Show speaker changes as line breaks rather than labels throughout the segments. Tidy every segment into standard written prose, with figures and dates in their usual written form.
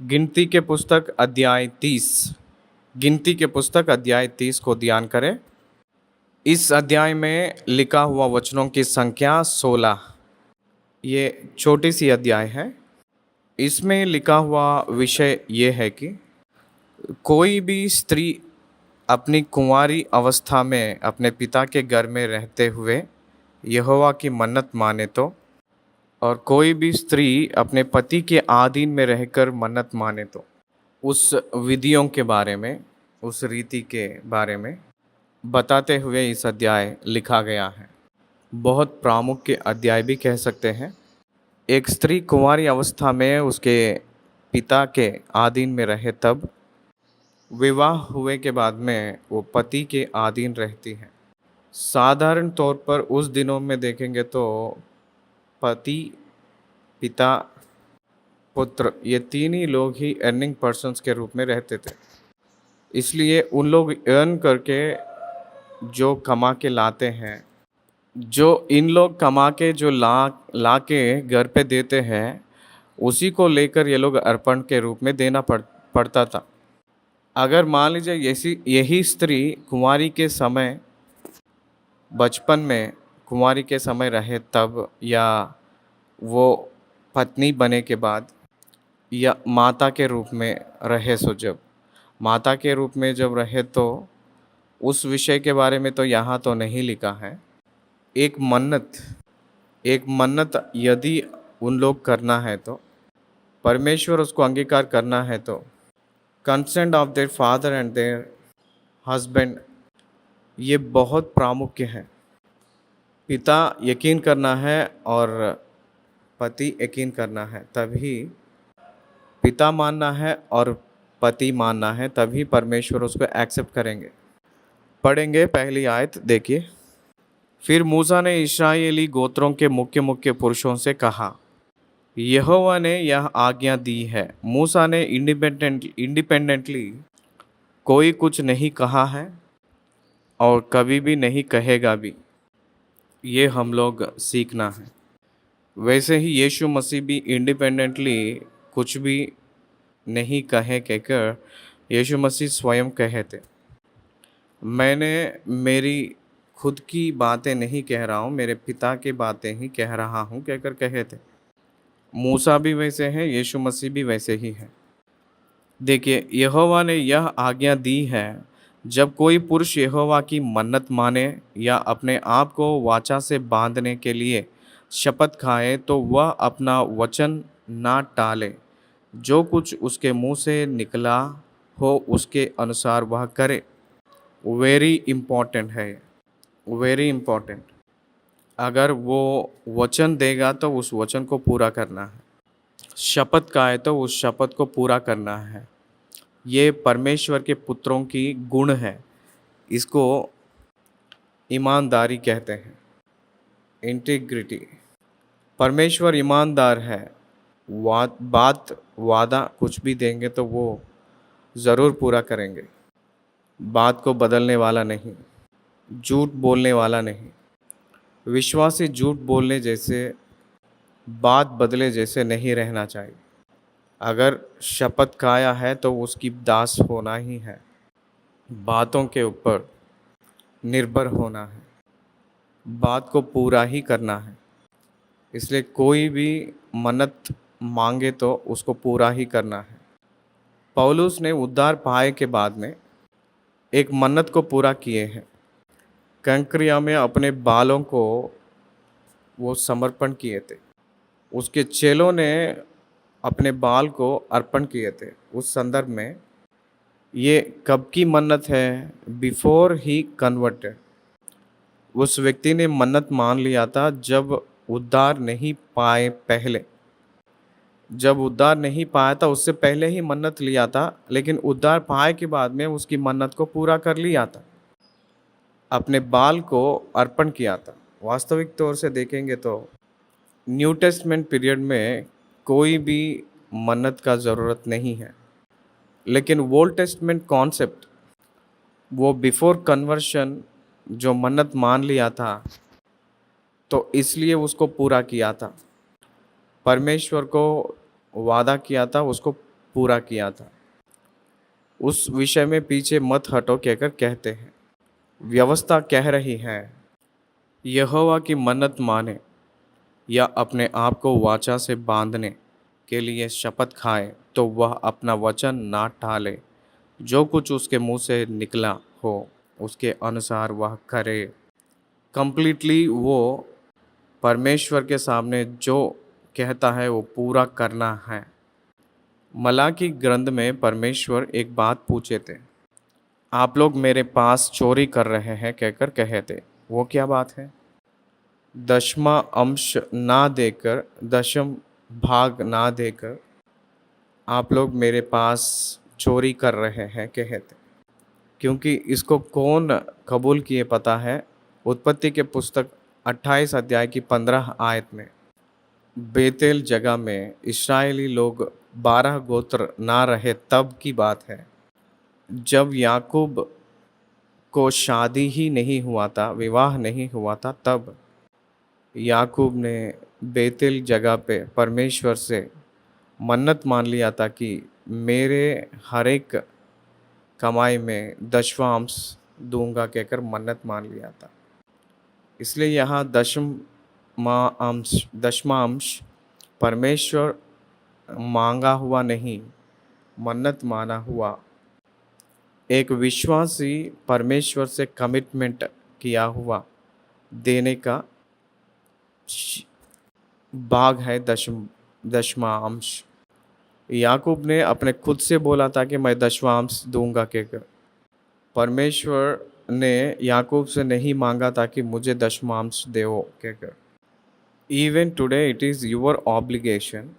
गिनती के पुस्तक अध्याय 30। गिनती के पुस्तक अध्याय 30 को ध्यान करें। इस अध्याय में लिखा हुआ वचनों की संख्या 16। ये छोटी सी अध्याय है। इसमें लिखा हुआ विषय ये है कि कोई भी स्त्री अपनी कुंवारी अवस्था में अपने पिता के घर में रहते हुए यहोवा की मन्नत माने तो, और कोई भी स्त्री अपने पति के अधीन में रहकर मन्नत माने तो, उस विधियों के बारे में, उस रीति के बारे में बताते हुए इस अध्याय लिखा गया है। बहुत प्रामुख्य अध्याय भी कह सकते हैं। एक स्त्री कुंवारी अवस्था में उसके पिता के अधीन में रहे तब, विवाह हुए के बाद में वो पति के अधीन रहती है। साधारण तौर पर उस दिनों में देखेंगे तो पति, पिता, पुत्र, ये तीन ही लोग ही अर्निंग पर्सन्स के रूप में रहते थे। इसलिए उन लोग अर्न करके जो कमा के लाते हैं, जो इन लोग कमा के जो ला के घर पे देते हैं, उसी को लेकर ये लोग अर्पण के रूप में देना पड़ता था। अगर मान लीजिए यही स्त्री कुंवारी के समय, बचपन में कुंवारी के समय रहे तब, या वो पत्नी बने के बाद, या माता के रूप में रहे, सो जब माता के रूप में जब रहे तो उस विषय के बारे में तो यहाँ तो नहीं लिखा है। एक मन्नत यदि उन लोग करना है तो, परमेश्वर उसको अंगीकार करना है तो, consent of their father and there husband, ये बहुत प्रामुख्य है। पिता यकीन करना है और पति यकीन करना है, तभी पिता मानना है और पति मानना है, तभी परमेश्वर उसको एक्सेप्ट करेंगे। पढ़ेंगे पहली आयत, देखिए। फिर मूसा ने इस्राएली गोत्रों के मुख्य मुख्य पुरुषों से कहा, यहोवा ने यह आज्ञा दी है। मूसा ने इंडिपेंडेंटली कोई कुछ नहीं कहा है और कभी भी नहीं कहेगा भी। ये हम लोग सीखना है। वैसे ही यीशु मसीह भी इंडिपेंडेंटली कुछ भी नहीं कहे कहकर यीशु मसीह स्वयं कहे थे, मैंने मेरी खुद की बातें नहीं कह रहा हूँ, मेरे पिता की बातें ही कह रहा हूँ कहकर कहे थे। मूसा भी वैसे हैं, यीशु मसीह भी वैसे ही हैं। देखिए, यहोवा ने यह आज्ञा दी है, जब कोई पुरुष यहोवा की मन्नत माने या अपने आप को वाचा से बांधने के लिए शपथ खाए तो वह अपना वचन ना टाले। जो कुछ उसके मुंह से निकला हो उसके अनुसार वह करे। वेरी इम्पोर्टेंट है, वेरी इम्पोर्टेंट। अगर वो वचन देगा तो उस वचन को पूरा करना है। शपथ खाए तो उस शपथ को पूरा करना है। ये परमेश्वर के पुत्रों की गुण है। इसको ईमानदारी कहते हैं, इंटीग्रिटी। परमेश्वर ईमानदार है। वादा कुछ भी देंगे तो वो ज़रूर पूरा करेंगे। बात को बदलने वाला नहीं, झूठ बोलने वाला नहीं। विश्वासी झूठ बोलने जैसे, बात बदले जैसे नहीं रहना चाहिए। अगर शपथ खाया है तो उसकी दास होना ही है, बातों के ऊपर निर्भर होना है, बात को पूरा ही करना है। इसलिए कोई भी मन्नत मांगे तो उसको पूरा ही करना है। पौलुस ने उद्धार पाए के बाद में एक मन्नत को पूरा किए हैं। कंक्रिया में अपने बालों को वो समर्पण किए थे। उसके चेलों ने अपने बाल को अर्पण किए थे। उस संदर्भ में ये कब की मन्नत है? Before he converted. उस व्यक्ति ने मन्नत मान लिया था जब उद्धार नहीं पाए पहले। जब उद्धार नहीं पाया था उससे पहले ही मन्नत लिया था, लेकिन उद्धार पाए के बाद में उसकी मन्नत को पूरा कर लिया था, अपने बाल को अर्पण किया था। वास्तविक तौर से देखेंगे तो न्यू टेस्टमेंट पीरियड में कोई भी मन्नत का ज़रूरत नहीं है, लेकिन ओल्ड टेस्टमेंट कॉन्सेप्ट, वो बिफोर कन्वर्शन जो मन्नत मान लिया था तो इसलिए उसको पूरा किया था। परमेश्वर को वादा किया था, उसको पूरा किया था। उस विषय में पीछे मत हटो कहकर कहते हैं। व्यवस्था कह रही है, यहोवा की मन्नत माने या अपने आप को वाचा से बांधने के लिए शपथ खाए तो वह अपना वचन ना टाले। जो कुछ उसके मुंह से निकला हो उसके अनुसार वह करे। कंप्लीटली वो परमेश्वर के सामने जो कहता है वो पूरा करना है। मलाकी ग्रंथ में परमेश्वर एक बात पूछे थे, आप लोग मेरे पास चोरी कर रहे हैं कहकर कहे थे। वो क्या बात है? दशमा अंश ना देकर, दशम भाग ना देकर आप लोग मेरे पास चोरी कर रहे हैं कहे थे। क्योंकि इसको कौन कबूल किए पता है? उत्पत्ति के पुस्तक 28 अध्याय की 15 आयत में बेतेल जगह में इस्राएली लोग 12 गोत्र ना रहे तब की बात है, जब याकूब को शादी ही नहीं हुआ था, विवाह नहीं हुआ था। तब याकूब ने बेतेल जगह पे परमेश्वर से मन्नत मान लिया था कि मेरे हर एक कमाई में दशवांश दूंगा कहकर मन्नत मान लिया था। इसलिए यहाँ दशमा अंश परमेश्वर मांगा हुआ नहीं, मन्नत माना हुआ। एक विश्वासी परमेश्वर से कमिटमेंट किया हुआ देने का भाग है दशमा अंश। याकूब ने अपने खुद से बोला था कि मैं दशवांश दूंगा कहकर। परमेश्वर ने याकूब से नहीं मांगा था कि मुझे दशमांश देओ कहकर। Even today it is your obligation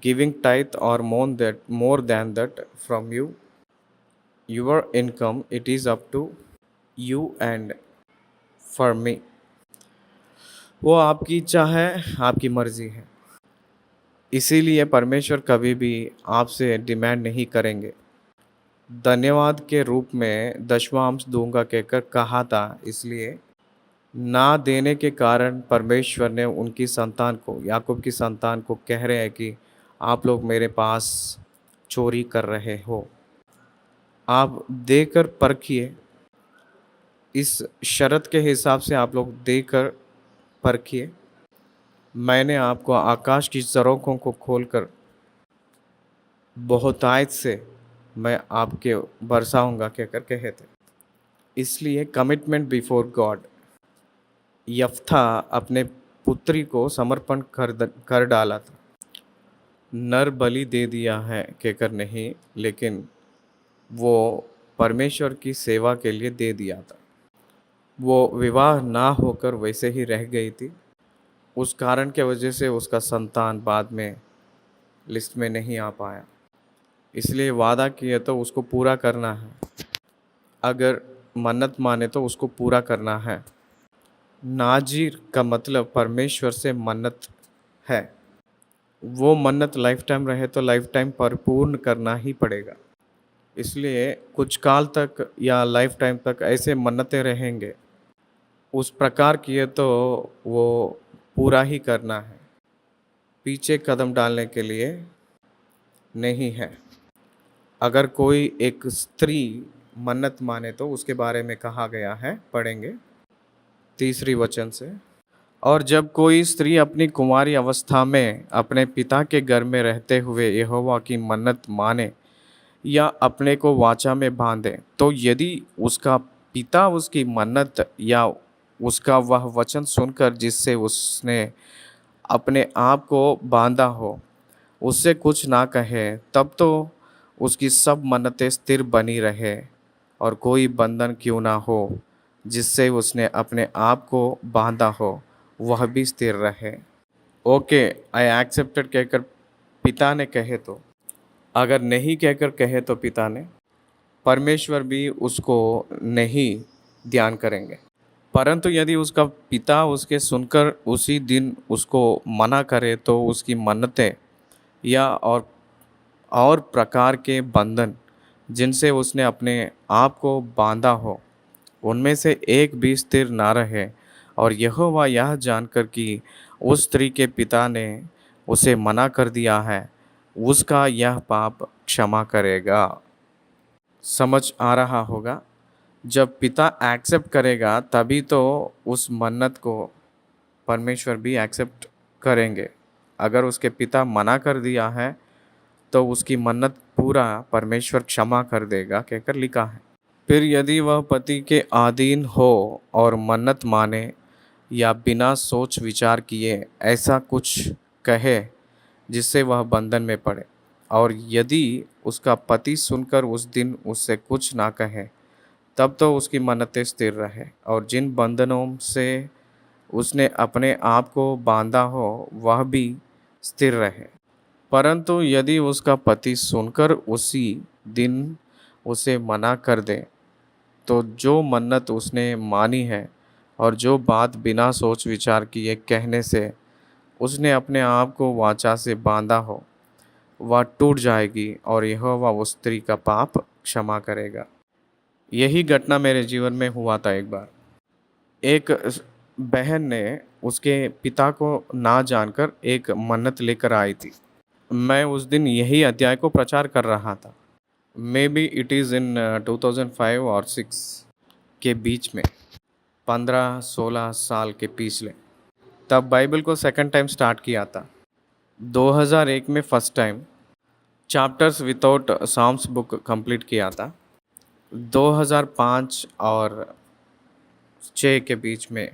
giving tithe और more than that from you your income, it is up to you and for me. वो आपकी इच्छा है, आपकी मर्जी है। इसीलिए परमेश्वर कभी भी आपसे डिमांड नहीं करेंगे। धन्यवाद के रूप में दशवांश दूंगा कहकर कहा था। इसलिए ना देने के कारण परमेश्वर ने उनकी संतान को, याकूब की संतान को कह रहे हैं कि आप लोग मेरे पास चोरी कर रहे हो। आप देकर परखिए, इस शर्त के हिसाब से आप लोग देकर परखिए। मैंने आपको आकाश की झरोखों को खोलकर बहुतायत से मैं आपके बरसाऊंगा कहकर कहे थे। इसलिए कमिटमेंट बिफोर गॉड। यफ्था अपने पुत्री को समर्पण कर डाला था। नर बलि दे दिया है कहकर नहीं, लेकिन वो परमेश्वर की सेवा के लिए दे दिया था। वो विवाह ना होकर वैसे ही रह गई थी। उस कारण के वजह से उसका संतान बाद में लिस्ट में नहीं आ पाया। इसलिए वादा किया तो उसको पूरा करना है। अगर मन्नत माने तो उसको पूरा करना है। नाजीर का मतलब परमेश्वर से मन्नत है। वो मन्नत लाइफ टाइम रहे तो लाइफ टाइम परिपूर्ण करना ही पड़ेगा। इसलिए कुछ काल तक या लाइफ टाइम तक ऐसे मन्नतें रहेंगे, उस प्रकार किए तो वो पूरा ही करना है, पीछे कदम डालने के लिए नहीं है। अगर कोई एक स्त्री मन्नत माने तो उसके बारे में कहा गया है, पढ़ेंगे 3 वचन से। और जब कोई स्त्री अपनी कुंवारी अवस्था में अपने पिता के घर में रहते हुए यहोवा की मन्नत माने या अपने को वाचा में बांधे, तो यदि उसका पिता उसकी मन्नत या उसका वह वचन सुनकर जिससे उसने अपने आप को बांधा हो उससे कुछ ना कहे, तब तो उसकी सब मन्नतें स्थिर बनी रहे और कोई बंधन क्यों ना हो जिससे उसने अपने आप को बांधा हो वह भी स्थिर रहे। ओके, आई एक्सेप्टेड कहकर पिता ने कहे तो, अगर नहीं कहकर कहे तो पिता ने, परमेश्वर भी उसको नहीं ध्यान करेंगे। परंतु यदि उसका पिता उसके सुनकर उसी दिन उसको मना करे तो उसकी मन्नतें या और प्रकार के बंधन जिनसे उसने अपने आप को बांधा हो उनमें से एक भी स्थिर ना रहे, और यहोवा यह जानकर कि उस स्त्री के पिता ने उसे मना कर दिया है, उसका यह पाप क्षमा करेगा। समझ आ रहा होगा? जब पिता एक्सेप्ट करेगा तभी तो उस मन्नत को परमेश्वर भी एक्सेप्ट करेंगे। अगर उसके पिता मना कर दिया है तो उसकी मन्नत पूरा परमेश्वर क्षमा कर देगा कहकर लिखा है। फिर यदि वह पति के अधीन हो और मन्नत माने या बिना सोच विचार किए ऐसा कुछ कहे जिससे वह बंधन में पड़े, और यदि उसका पति सुनकर उस दिन उससे कुछ ना कहे, तब तो उसकी मन्नतें स्थिर रहे और जिन बंधनों से उसने अपने आप को बांधा हो वह भी स्थिर रहे। परंतु यदि उसका पति सुनकर उसी दिन उसे मना कर दे, तो जो मन्नत उसने मानी है और जो बात बिना सोच विचार किए कहने से उसने अपने आप को वाचा से बांधा हो, वह टूट जाएगी और यहोवा उस स्त्री का पाप क्षमा करेगा। यही घटना मेरे जीवन में हुआ था एक बार। एक बहन ने उसके पिता को ना जानकर एक मन्नत लेकर आई थी। मैं उस दिन यही अध्याय को प्रचार कर रहा था। May be it is in 2005 और 6 के बीच में, 15-16 साल के पिछले। तब बाइबल को सेकंड टाइम स्टार्ट किया था। 2001 में first time chapters without sums book complete किया था। 2005 और 6 के बीच में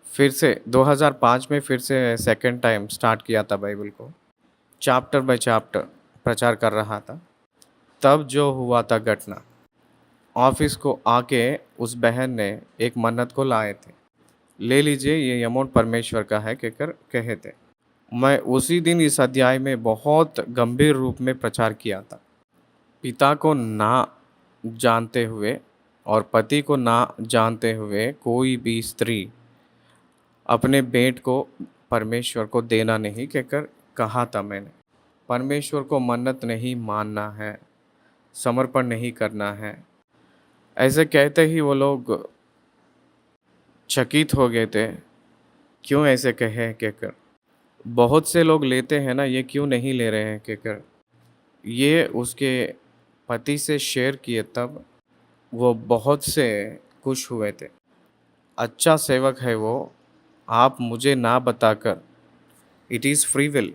फिर से 2005 में फिर से सेकंड टाइम स्टार्ट किया था बाइबल को, चैप्टर बाय चैप्टर प्रचार कर रहा था। तब जो हुआ था घटना, ऑफिस को आके उस बहन ने एक मन्नत को लाए थे, ले लीजिए ये अमाउंट परमेश्वर का है कहकर कहे थे। मैं उसी दिन इस अध्याय में बहुत गंभीर रूप में प्रचार किया था। पिता को ना जानते हुए और पति को ना जानते हुए कोई भी स्त्री अपने बेट को परमेश्वर को देना नहीं कहकर कहा था मैंने। परमेश्वर को मन्नत नहीं मानना है, समर्पण नहीं करना है। ऐसे कहते ही वो लोग चकित हो गए थे, क्यों ऐसे कहे कहकर। बहुत से लोग लेते हैं ना, ये क्यों नहीं ले रहे हैं कहकर। ये उसके पति से शेयर किए तब वो बहुत से खुश हुए थे। अच्छा सेवक है वो, आप मुझे ना बताकर, इट इज़ फ्री विल,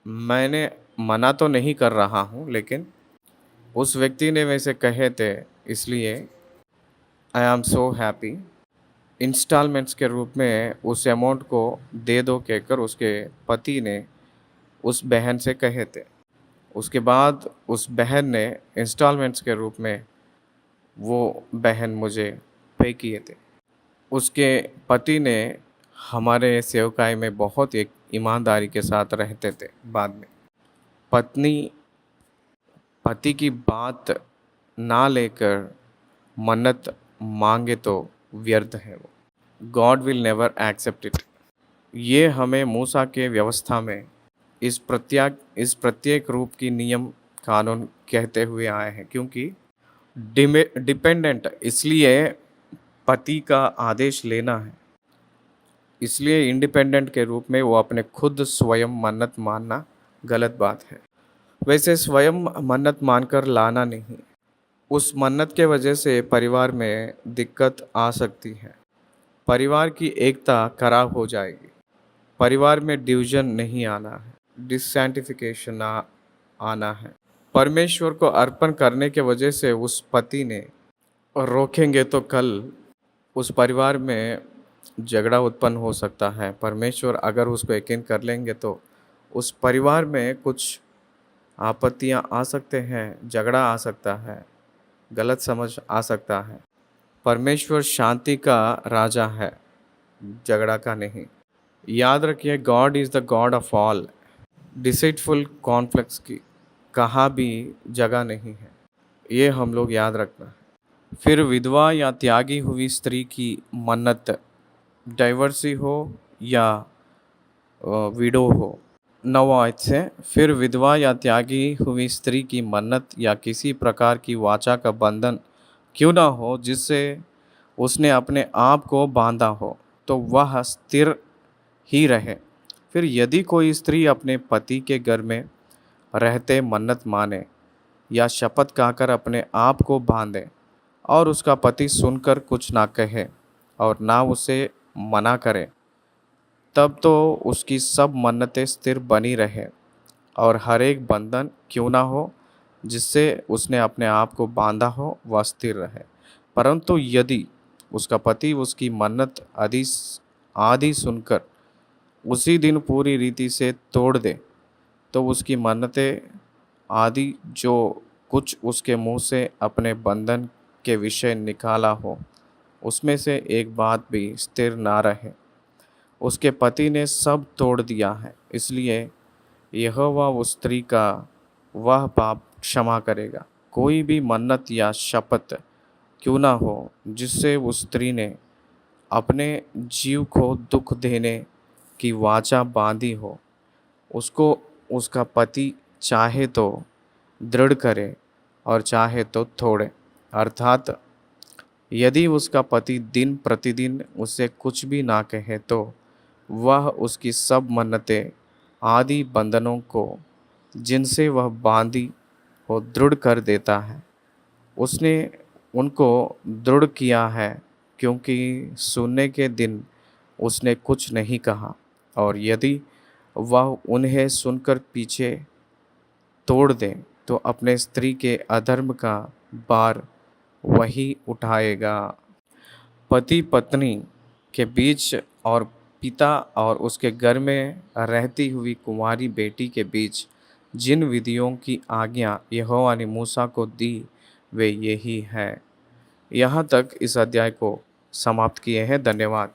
मैंने मना तो नहीं कर रहा हूँ, लेकिन उस व्यक्ति ने वैसे कहे थे इसलिए I am so happy. Instalments के रूप में उस अमाउंट को दे दो कहकर उसके पति ने उस बहन से कहे थे। उसके बाद उस बहन ने इंस्टॉलमेंट्स के रूप में वो बहन मुझे पे किए थे। उसके पति ने हमारे सेवकाई में बहुत एक ईमानदारी के साथ रहते थे। बाद में पत्नी पति की बात ना लेकर मन्नत मांगे तो व्यर्थ है वो। God will never accept it. ये हमें मूसा के व्यवस्था में इस प्रत्येक रूप की नियम कानून कहते हुए आए हैं, क्योंकि डिपेंडेंट इसलिए पति का आदेश लेना है, इसलिए इंडिपेंडेंट के रूप में वो अपने खुद स्वयं मन्नत मानना गलत बात है। वैसे स्वयं मन्नत मानकर लाना नहीं, उस मन्नत के वजह से परिवार में दिक्कत आ सकती है, परिवार की एकता खराब हो जाएगी, परिवार में डिवीजन नहीं आना है, डिससेंटिफिकेशन ना आना है। परमेश्वर को अर्पण करने के वजह से उस पति ने रोकेंगे तो कल उस परिवार में झगड़ा उत्पन्न हो सकता है। परमेश्वर अगर उसको यकीन कर लेंगे तो उस परिवार में कुछ आपत्तियां आ सकते हैं, झगड़ा आ सकता है, गलत समझ आ सकता है। परमेश्वर शांति का राजा है, झगड़ा का नहीं। याद रखिए, God is the God of all. Deceitful conflicts की कहाँ भी जगह नहीं है, ये हम लोग याद रखना है। फिर विधवा या त्यागी हुई स्त्री की मन्नत, डाइवर्सी हो या विडो हो। 9 आयत से, फिर विधवा या त्यागी हुई स्त्री की मन्नत या किसी प्रकार की वाचा का बंधन क्यों ना हो जिससे उसने अपने आप को बांधा हो, तो वह स्थिर ही रहे। फिर यदि कोई स्त्री अपने पति के घर में रहते मन्नत माने या शपथ खाकर अपने आप को बांधे और उसका पति सुनकर कुछ ना कहे और ना उसे मना करे, तब तो उसकी सब मन्नतें स्थिर बनी रहे और हर एक बंधन क्यों ना हो जिससे उसने अपने आप को बांधा हो वह स्थिर रहे। परंतु यदि उसका पति उसकी मन्नत आदि आदि सुनकर उसी दिन पूरी रीति से तोड़ दे, तो उसकी मन्नतें आदि जो कुछ उसके मुंह से अपने बंधन के विषय निकाला हो, उसमें से एक बात भी स्थिर ना रहे। उसके पति ने सब तोड़ दिया है, इसलिए यहोवा उस स्त्री का वह पाप क्षमा करेगा। कोई भी मन्नत या शपथ क्यों ना हो जिससे उस स्त्री ने अपने जीव को दुख देने की वाचा बांधी हो, उसको उसका पति चाहे तो दृढ़ करे और चाहे तो तोड़े। अर्थात यदि उसका पति दिन प्रतिदिन उसे कुछ भी ना कहे, तो वह उसकी सब मन्नतें आदि बंधनों को जिनसे वह बांधी हो दृढ़ कर देता है। उसने उनको दृढ़ किया है क्योंकि सुनने के दिन उसने कुछ नहीं कहा, और यदि वह उन्हें सुनकर पीछे तोड़ दे तो अपने स्त्री के अधर्म का भार वही उठाएगा। पति पत्नी के बीच और पिता और उसके घर में रहती हुई कुंवारी बेटी के बीच जिन विधियों की आज्ञा यहोवा ने मूसा को दी वे यही है। यहाँ तक इस अध्याय को समाप्त किए हैं। धन्यवाद।